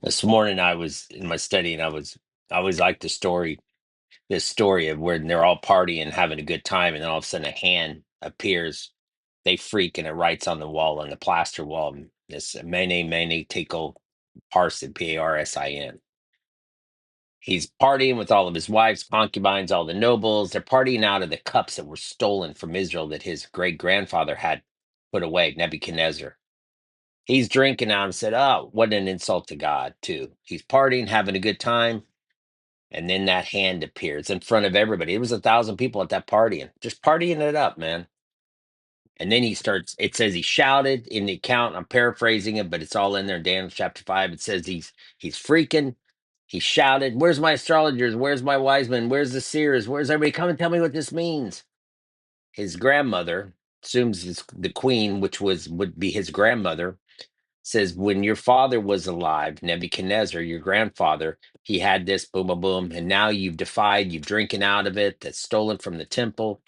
This morning I was in my study and I always like this story of where they're all partying, having a good time, and then all of a sudden a hand appears. They freak and it writes on the wall, on the plaster wall, this Mene Mene Tekel Parsin, Parsin. He's partying with all of his wives, concubines, all the nobles. They're partying out of the cups that were stolen from Israel that his great grandfather had put away, Nebuchadnezzar. He's drinking out and said, "Oh, what an insult to God, too." He's partying, having a good time. And then that hand appears in front of everybody. It was 1,000 people at that party and just partying it up, man. And then he starts, it says he shouted in the account. I'm paraphrasing it, but it's all in there in Daniel chapter 5. It says he's freaking. He shouted, "Where's my astrologers? Where's my wise men? Where's the seers? Where's everybody? Come and tell me what this means." His grandmother, assumes it's the queen, which would be his grandmother, says, "When your father was alive, Nebuchadnezzar, your grandfather, he had this, boom, boom, boom, and now you've defied, you've drinking out of it, that's stolen from the temple."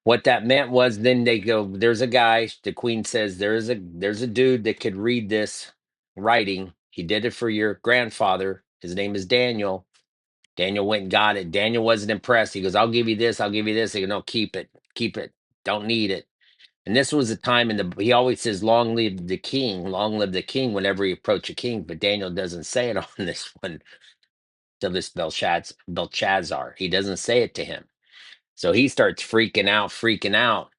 What that meant was, then they go, "There's a guy," the queen says, there's a dude that could read this writing. He did it for your grandfather. His name is Daniel. Daniel went and got it. Daniel wasn't impressed. He goes, "I'll give you this, I'll give you this." They go, "No, keep it, don't need it." And this was a time in the, he always says, "Long live the king, long live the king," whenever he approach a king. But Daniel doesn't say it on this one, to this Belshazzar. He doesn't say it to him. So he starts freaking out, freaking out.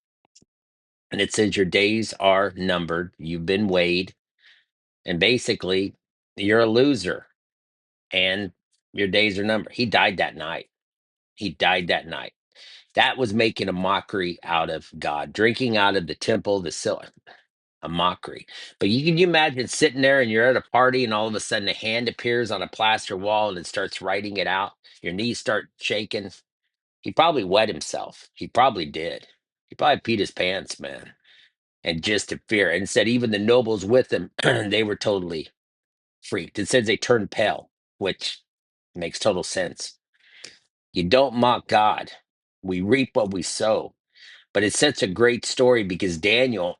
And it says, "Your days are numbered. You've been weighed. And basically, you're a loser. And your days are numbered." He died that night. He died that night. That was making a mockery out of God, drinking out of the temple, the silver. A mockery. But you imagine sitting there and you're at a party and all of a sudden a hand appears on a plaster wall and it starts writing it out. Your knees start shaking. He probably wet himself. He probably did. He probably peed his pants, man. And just to fear. And said even the nobles with him, they were totally freaked. It says they turned pale, which makes total sense. You don't mock God. We reap what we sow. But it's such a great story because Daniel,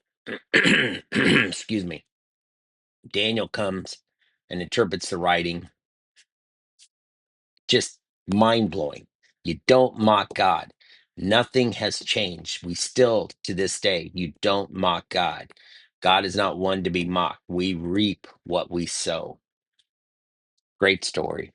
excuse me, Daniel comes and interprets the writing. Just mind blowing. You don't mock God. Nothing has changed. We still, to this day, you don't mock God. God is not one to be mocked. We reap what we sow. Great story.